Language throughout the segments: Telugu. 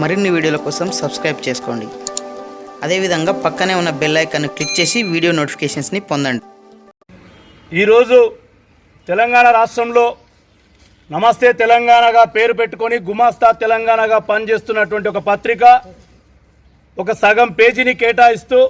మరిన్ని వీడియోల కోసం సబ్స్క్రైబ్ చేసుకోండి. అదేవిధంగా పక్కనే ఉన్న బెల్ ఐకాన్ క్లిక్ చేసి వీడియో నోటిఫికేషన్స్ని పొందండి. ఈరోజు తెలంగాణ రాష్ట్రంలో నమస్తే తెలంగాణగా పేరు పెట్టుకొని గుమాస్తా తెలంగాణగా పనిచేస్తున్నటువంటి ఒక పత్రిక ఒక సగం పేజీని కేటాయిస్తూ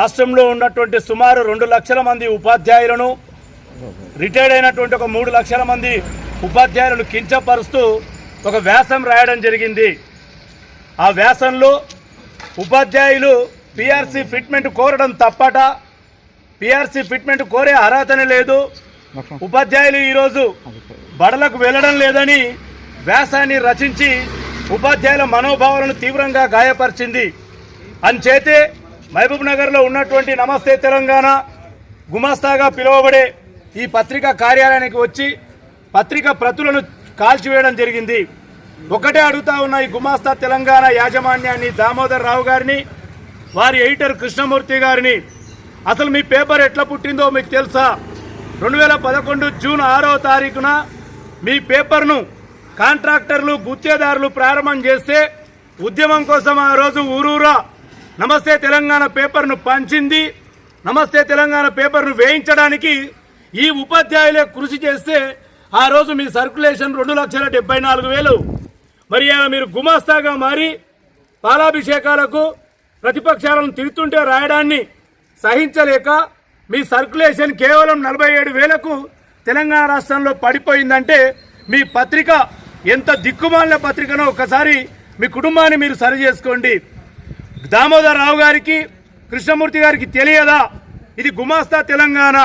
రాష్ట్రంలో ఉన్నటువంటి సుమారు 2 లక్షల మంది ఉపాధ్యాయులను రిటైర్డ్ అయినటువంటి ఒక 3 లక్షల మంది ఉపాధ్యాయులను కించపరుస్తూ ఒక వ్యాసం రాయడం జరిగింది. ఆ వ్యాసంలో ఉపాధ్యాయులు పిఆర్సీ ఫిట్మెంట్ కోరడం తప్పట, పిఆర్సీ ఫిట్మెంట్ కోరే అర్హతనే లేదు, ఉపాధ్యాయులు ఈరోజు బడులకు వెళ్ళడం లేదని వ్యాసాన్ని రచించి ఉపాధ్యాయుల మనోభావాలను తీవ్రంగా గాయపరిచింది. అంచేతే మహబూబ్ నగర్లో ఉన్నటువంటి నమస్తే తెలంగాణ గుమాస్తాగా పిలువబడే ఈ పత్రిక కార్యాలయానికి వచ్చి పత్రిక ప్రతులను కాల్చివేయడం జరిగింది. ఒకటే అడుగుతా ఉన్న ఈ గుమాస్తా తెలంగాణ యాజమాన్యాన్ని, దామోదర్ రావు గారిని, వారి ఎడిటర్ కృష్ణమూర్తి గారిని, అసలు మీ పేపర్ ఎట్లా పుట్టిందో మీకు తెలుసా? 2011 జూన్ 6వ తారీఖున మీ పేపర్ను కాంట్రాక్టర్లు, గుత్తేదారులు ప్రారంభం చేస్తే ఉద్యమం కోసం ఆ రోజు ఊరూరా నమస్తే తెలంగాణ పేపర్ను పంచింది. నమస్తే తెలంగాణ పేపర్ను వేయించడానికి ఈ ఉపాధ్యాయులే కృషి చేస్తే ఆ రోజు మీ సర్క్యులేషన్ 2,74,000. మరి మీరు గుమాస్తాగా మారి పాలాభిషేకాలకు ప్రతిపక్షాలను తిరుగుతుంటే రాయడాన్ని సహించలేక మీ సర్క్యులేషన్ కేవలం 47,000కు తెలంగాణ రాష్ట్రంలో పడిపోయిందంటే మీ పత్రిక ఎంత దిక్కుమాలిన పత్రికనో ఒకసారి మీ కుటుంబాన్ని మీరు సరి చేసుకోండి. దామోదర్ రావు గారికి, కృష్ణమూర్తి గారికి తెలియదా ఇది గుమాస్తా తెలంగాణ?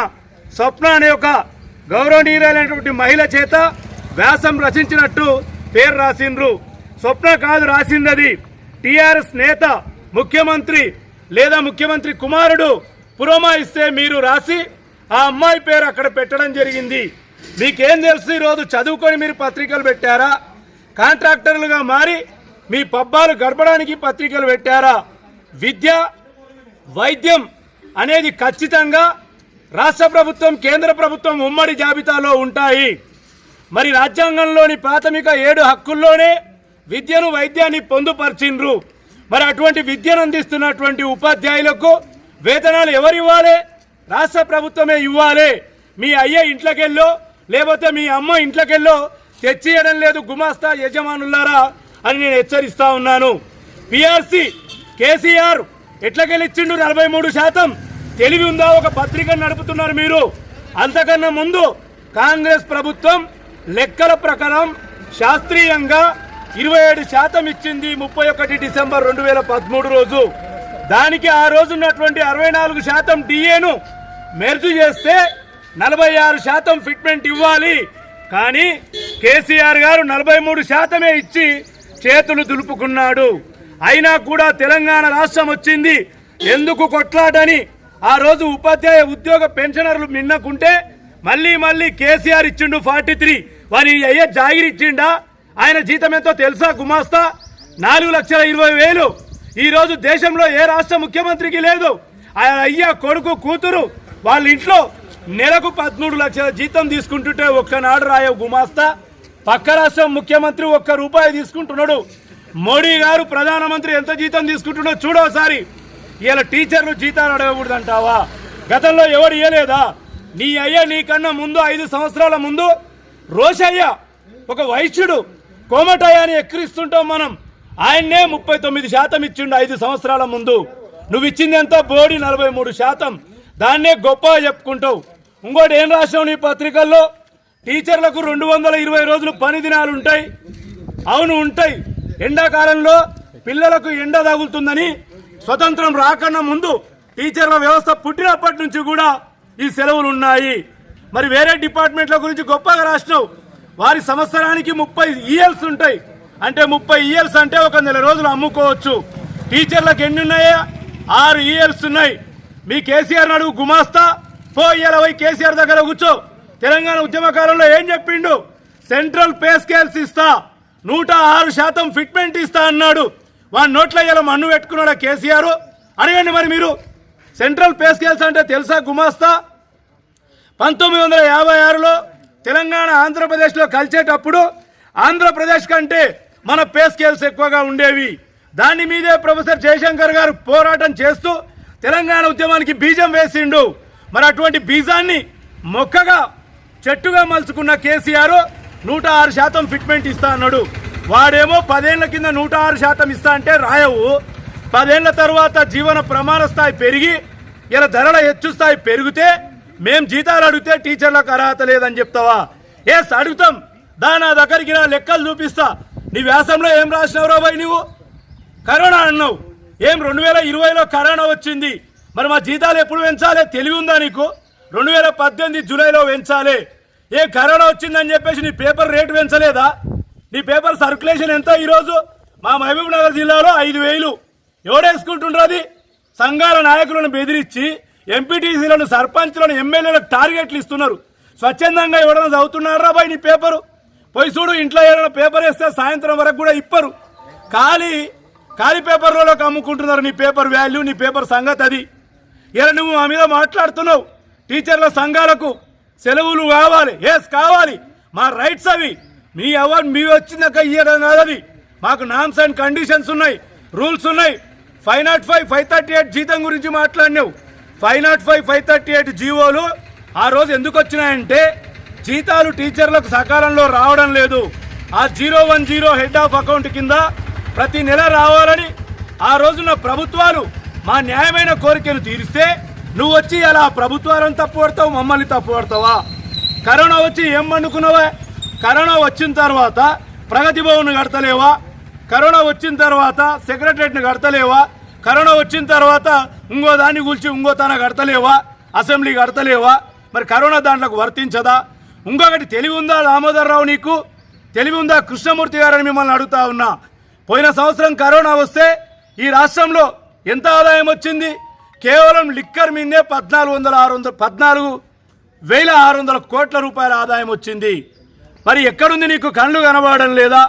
స్వప్న అనే ఒక గౌరవనీయులైనటువంటి మహిళ చేత వ్యాసం రచించినట్టు పేరు రాసిండ్రు. స్వప్న కాదు రాసిందది, టీఆర్ఎస్ నేత, ముఖ్యమంత్రి లేదా ముఖ్యమంత్రి కుమారుడు పురమాయిస్తే మీరు రాసి ఆ అమ్మాయి పేరు అక్కడ పెట్టడం జరిగింది. మీకేం తెలుసు? ఈరోజు చదువుకొని మీరు పత్రికలు పెట్టారా? కాంట్రాక్టర్లుగా మారి మీ పబ్బాలు గడపడానికి పత్రికలు పెట్టారా? విద్య, వైద్యం అనేది ఖచ్చితంగా రాష్ట్ర ప్రభుత్వం, కేంద్ర ప్రభుత్వం ఉమ్మడి జాబితాలో ఉంటాయి. మరి రాజ్యాంగంలోని ప్రాథమిక 7 హక్కుల్లోనే విద్యను, వైద్యాన్ని పొందుపరిచిండ్రు. మరి అటువంటి విద్యను అందిస్తున్నటువంటి ఉపాధ్యాయులకు వేతనాలు ఎవరు ఇవ్వాలి? రాష్ట్ర ప్రభుత్వమే ఇవ్వాలి. మీ అయ్య ఇంట్లోకెళ్ళో లేకపోతే మీ అమ్మ ఇంట్లోకెళ్ళో తెచ్చియడం లేదు గుమాస్తా యజమానులారా అని నేను హెచ్చరిస్తా ఉన్నాను. పిఆర్సీ కేసీఆర్ ఎట్లకెళ్ళిచ్చిండు 43%? తెలివి ఉందా? ఒక పత్రికను నడుపుతున్నారు మీరు. అంతకన్నా ముందు కాంగ్రెస్ ప్రభుత్వం లెక్కల ప్రకారం శాస్త్రీయంగా 27% ఇచ్చింది 31 డిసెంబర్ 2013 రోజు. దానికి ఆ రోజు ఉన్నటువంటి 64% డిఏను మెర్జ్ చేస్తే 46% ఫిట్మెంట్ ఇవ్వాలి. కానీ కేసీఆర్ గారు 43% ఇచ్చి చేతులు దులుపుకున్నాడు. అయినా కూడా తెలంగాణ రాష్ట్రం వచ్చింది ఎందుకు కొట్లాడని ఆ రోజు ఉపాధ్యాయ ఉద్యోగ పెన్షనర్లు మిన్నకుంటే మళ్ళీ కేసీఆర్ ఇచ్చిండు 43. వారి అయ్యే జాగిరి ఇచ్చిండా? ఆయన జీతం ఎంతో తెలుసా? గుమాస్తా 4,20,000. ఈ రోజు దేశంలో ఏ రాష్ట్ర ముఖ్యమంత్రికి లేదు. ఆయన అయ్యా, కొడుకు, కూతురు వాళ్ళ ఇంట్లో నెలకు 13 లక్షల జీతం తీసుకుంటుంటే ఒక్కనాడు రాయవు గుమాస్తా. పక్క రాష్ట్రం ముఖ్యమంత్రి ₹1 తీసుకుంటున్నాడు. మోడీ గారు ప్రధానమంత్రి ఎంత జీతం తీసుకుంటున్నాడో చూడోసారి. ఇలా టీచర్లు జీతాలు అడగకూడదంటావా? గతంలో ఎవరు ఇవ్వలేదా? నీ అయ్య నీకన్నా ముందు 5 సంవత్సరాల ముందు రోషయ్య ఒక వైశ్యుడు కోమటయ్య అని ఎక్కిరిస్తుంటాం మనం. ఆయన్నే 39% ఇచ్చిండు 5 సంవత్సరాల ముందు. నువ్వు ఇచ్చింది ఎంత? బోడి 43%. దాన్నే గొప్పగా చెప్పుకుంటావు. ఇంకోటి ఏం రాసినావు నీ పత్రికల్లో? టీచర్లకు 220 రోజులు పని దినాలు ఉంటాయి. అవును ఉంటాయి. ఎండాకాలంలో పిల్లలకు ఎండ తగులుతుందని స్వతంత్రం రాకన్నా ముందు టీచర్ల వ్యవస్థ పుట్టినప్పటి నుంచి కూడా ఈ సెలవులు ఉన్నాయి. మరి వేరే డిపార్ట్మెంట్ల గురించి గొప్పగా రాసినావు. వారి సంవత్సరానికి 30 ఈఎల్స్ ఉంటాయి. అంటే 30 ఈఎల్స్ అంటే 1 నెల రోజులు అమ్ముకోవచ్చు. టీచర్లకు ఎన్ని ఉన్నాయా? 6 ఈఎల్స్ ఉన్నాయి. మీ కేసీఆర్ అడుగు గుమాస్తా. ఇలా పోయి కేసీఆర్ దగ్గర కూర్చో. తెలంగాణ ఉద్యమకాలంలో ఏం చెప్పిండు? సెంట్రల్ పే స్కేల్స్ ఇస్తా, 106% ఫిట్మెంట్ ఇస్తా అన్నాడు. వాడి నోట్ల ఇలా మన్ను పెట్టుకున్నాడా కేసీఆర్? అడగండి మరి మీరు. సెంట్రల్ పే స్కేల్స్ అంటే తెలుసా గుమాస్తా? 1956లో తెలంగాణ ఆంధ్రప్రదేశ్లో కలిసేటప్పుడు ఆంధ్రప్రదేశ్ కంటే మన పే స్కేల్స్ ఎక్కువగా ఉండేవి. దాని మీదే ప్రొఫెసర్ జయశంకర్ గారు పోరాటం చేస్తూ తెలంగాణ ఉద్యమానికి బీజం వేసిండు. మరి అటువంటి బీజాన్ని మొక్కగా చెట్టుగా మలుచుకున్న కేసీఆర్ 106% ఫిట్మెంట్ ఇస్తా అన్నాడు. వాడేమో 10 ఏళ్ల కింద 106% ఇస్తా అంటే రాయవు. 10 ఏళ్ల తర్వాత జీవన ప్రమాణ స్థాయి పెరిగి ఇలా ధరల హెచ్చు స్థాయి పెరిగితే మేం జీతాలు అడిగితే టీచర్లకు అర్హత లేదని చెప్తావా? ఎస్ అడుగుతాం. నా దగ్గరికి నా లెక్కలు చూపిస్తా. నీ వ్యాసంలో ఏం రాసినవరా బాయ్? నువ్వు కరోనా అన్నావు. ఏం 2020లో కరోనా వచ్చింది. మరి మా జీతాలు ఎప్పుడు పెంచాలి? తెలివి ఉందా నీకు? 2018 జూలైలో పెంచాలి. ఏ కరోనా వచ్చిందని చెప్పేసి నీ పేపర్ రేటు పెంచలేదా? నీ పేపర్ సర్క్యులేషన్ ఎంత ఈరోజు? మా మహబూబ్ నగర్ జిల్లాలో 5,000. ఎవడేసుకుంటుండ్రది? సంఘాల నాయకులను బెదిరించి ఎంపీటీసీలను, సర్పంచ్లను, ఎమ్మెల్యేలకు టార్గెట్లు ఇస్తున్నారు. స్వచ్ఛందంగా ఎవడన్నా చదువుతున్నారా బాయ్ నీ పేపరు? పోయి చూడు, ఇంట్లో ఏదైనా పేపర్ వేస్తే సాయంత్రం వరకు కూడా ఇప్పరు. ఖాళీ పేపర్లలోకి అమ్ముకుంటున్నారు నీ పేపర్ వాల్యూ, నీ పేపర్ సంగతి అది. ఇలా నువ్వు మా మీద మాట్లాడుతున్నావు. టీచర్ల సంఘాలకు సెలవులు కావాలి. ఎస్ కావాలి, మా రైట్స్ అవి. మీ అవార్డు మీ వచ్చిందాక ఇయ్యడం కాదది. మాకు నామ్స్ అండ్ కండిషన్స్ ఉన్నాయి, రూల్స్ ఉన్నాయి. 505, 538 జీతం గురించి మాట్లాడినావు. 505, 538 జీవోలు ఆ రోజు ఎందుకు వచ్చినాయంటే జీతాలు టీచర్లకు సకాలంలో రావడం లేదు. ఆ 010 హెడ్ ఆఫ్ అకౌంట్ కింద ప్రతి నెల రావాలని ఆ రోజున ప్రభుత్వాలు మా న్యాయమైన కోరికను తీరిస్తే నువ్వు వచ్చి అలా ప్రభుత్వాలను తప్పుపడతావు, మమ్మల్ని తప్పుపడతావా? కరోనా వచ్చి ఏం పండుకున్నావా? కరోనా వచ్చిన తర్వాత ప్రగతి భవన్ కడతలేవా? కరోనా వచ్చిన తర్వాత సెక్రటరేట్ని కడతలేవా? కరోనా వచ్చిన తర్వాత ఇంకో దాన్ని కూల్చి ఇంకో తన కడతలేవా? అసెంబ్లీ కడతలేవా? మరి కరోనా దాంట్లోకి వర్తించదా? ఇంకొకటి తెలివి ఉందా దామోదర్ రావు? నీకు తెలివి ఉందా కృష్ణమూర్తి గారని మిమ్మల్ని అడుగుతా ఉన్నా. పోయిన సంవత్సరం కరోనా వస్తే ఈ రాష్ట్రంలో ఎంత ఆదాయం వచ్చింది? కేవలం లిక్కర్ మీదే 14,600 కోట్ల రూపాయల ఆదాయం వచ్చింది. మరి ఎక్కడుంది నీకు? కళ్ళు కనబడడం లేదా?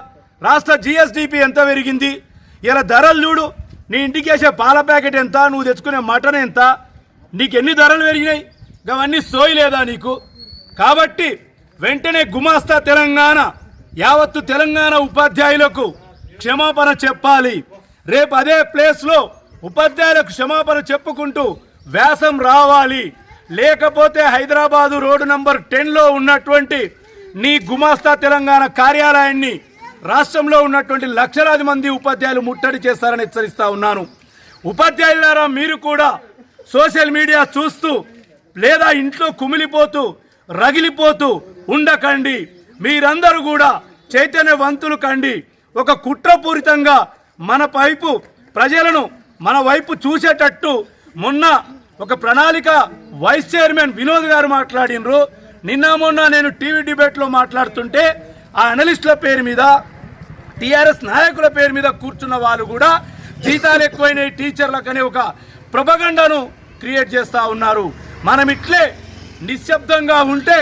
రాష్ట్ర జిఎస్డిపి ఎంత పెరిగింది? ఇలా ధరలు చూడు. నీ ఇంటికి వేసే పాల ప్యాకెట్ ఎంత? నువ్వు తెచ్చుకునే మటన్ ఎంత? నీకు ఎన్ని ధరలు పెరిగినాయి? అవన్నీ సోయి లేదా నీకు? కాబట్టి వెంటనే గుమాస్తా తెలంగాణ, యావత్తు తెలంగాణ ఉపాధ్యాయులకు క్షమాపణ చెప్పాలి. రేపు అదే ప్లేస్లో ఉపాధ్యాయులకు క్షమాపణ చెప్పుకుంటూ వ్యాసం రావాలి. లేకపోతే హైదరాబాదు రోడ్డు నంబర్ 10లో ఉన్నటువంటి నీ గుమాస్తా తెలంగాణ కార్యాలయాన్ని రాష్ట్రంలో ఉన్నటువంటి లక్షలాది మంది ఉపాధ్యాయులు ముట్టడి చేస్తారని హెచ్చరిస్తా ఉన్నాను. ఉపాధ్యాయులారా, మీరు కూడా సోషల్ మీడియా చూస్తూ లేదా ఇంట్లో కుమిలిపోతూ రగిలిపోతూ ఉండకండి. మీరందరూ కూడా చైతన్యవంతులు కండి. ఒక కుట్రపూరితంగా ప్రజలను మన వైపు చూసేటట్టు మొన్న ఒక ప్రణాళిక వైస్ చైర్మన్ వినోద్ గారు మాట్లాడినరు. నిన్న మొన్న నేను టీవీ డిబేట్లో మాట్లాడుతుంటే ఆ అనలిస్టుల పేరు మీద, టీఆర్ఎస్ నాయకుల పేరు మీద కూర్చున్న వాళ్ళు కూడా జీతాలు ఎక్కువైనాయి టీచర్లకు అనే ఒక ప్రొపగండాను క్రియేట్ చేస్తూ ఉన్నారు. మనం ఇట్లే నిశ్శబ్దంగా ఉంటే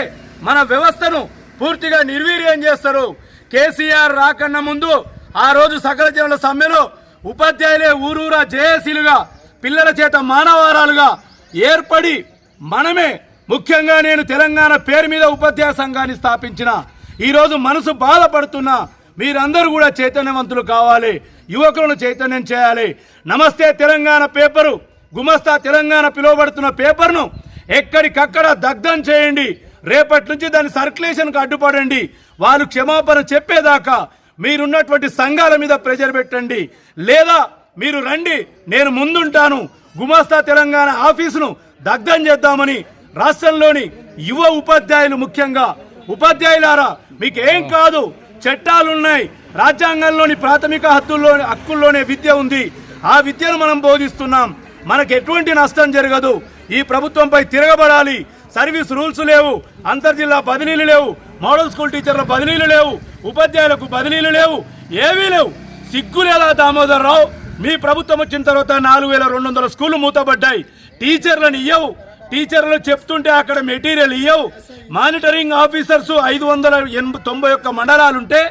మన వ్యవస్థను పూర్తిగా నిర్వీర్యం చేస్తారు. కేసీఆర్ రాకన్నా ముందు ఆ రోజు సకల జనుల సమ్మెలో ఉపాధ్యాయులే ఊరూరా జేఏసీలుగా పిల్లల చేత మానవారాలుగా ఏర్పడి మనమే, ముఖ్యంగా నేను తెలంగాణ పేరు మీద ఉపాధ్యాయ సంఘాన్ని స్థాపించిన. ఈరోజు మనసు బాధపడుతున్నా. మీరందరూ కూడా చైతన్యవంతులు కావాలి, యువకులను చైతన్యం చేయాలి. నమస్తే తెలంగాణ పేపరు, గుమస్తా తెలంగాణ పిలువబడుతున్న పేపర్ను ఎక్కడికక్కడ దగ్ధం చేయండి. రేపటి నుంచి దాని సర్క్యులేషన్కు అడ్డుపడండి. వాళ్ళు క్షమాపణ చెప్పేదాకా మీరున్నటువంటి సంఘాల మీద ప్రెజర్ పెట్టండి. లేదా మీరు రండి, నేను ముందుంటాను. గుమస్తా తెలంగాణ ఆఫీసును దగ్ధం చేద్దామని రాష్ట్రంలోని యువ ఉపాధ్యాయులు, ముఖ్యంగా ఉపాధ్యాయులారా, మీకు ఏం కాదు, చట్టాలున్నాయి. రాజ్యాంగంలోని ప్రాథమిక హక్కుల్లోనే విద్య ఉంది. ఆ విద్యను మనం బోధిస్తున్నాం. మనకు ఎటువంటి నష్టం జరగదు. ఈ ప్రభుత్వంపై తిరగబడాలి. సర్వీస్ రూల్స్ లేవు, అంతర్జిల్లా బదిలీలు లేవు, మోడల్ స్కూల్ టీచర్ల బదిలీలు లేవు, ఉపాధ్యాయులకు బదిలీలు లేవు, ఏవీ లేవు. సిగ్గులేలా దామోదర్ రావు? మీ ప్రభుత్వం వచ్చిన తర్వాత 4,200 స్కూళ్లు మూతపడ్డాయి. టీచర్లను ఇయ్యవు. టీచర్లు చెప్తుంటే అక్కడ మెటీరియల్ ఇయ్యవు. మానిటరింగ్ ఆఫీసర్స్ 591 మండలాలుంటే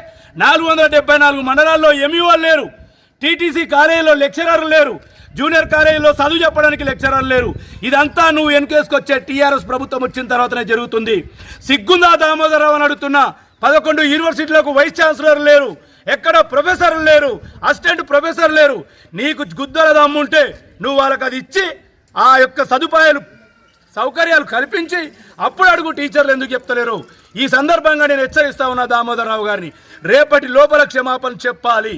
474 మండలాల్లో ఎంఈఓలు లేరు. టీటీసీ కాలేజీలో లెక్చరర్లు లేరు. జూనియర్ కాలేజీలో చదువు చెప్పడానికి లెక్చరర్లు లేరు. ఇదంతా నువ్వు వెనకేసుకొచ్చే టీఆర్ఎస్ ప్రభుత్వం వచ్చిన తర్వాతనే జరుగుతుంది. సిగ్గుందా దామోదరరావు అని అడుగుతున్నా. 11 యూనివర్సిటీలకు వైస్ ఛాన్సలర్ లేరు. ఎక్కడ ప్రొఫెసర్లు లేరు, అసిస్టెంట్ ప్రొఫెసర్ లేరు. నీకు గుద్దల దమ్ముంటే నువ్వు వాళ్ళకి అది ఇచ్చి ఆ యొక్క సౌకర్యాలు కల్పించి అప్పుడు అడుగు టీచర్లు ఎందుకు చెప్తలేరు. ఈ సందర్భంగా నేను హెచ్చరిస్తా ఉన్నా దామోదరరావు గారిని, రేపటి లోపల క్షమాపణ చెప్పాలి.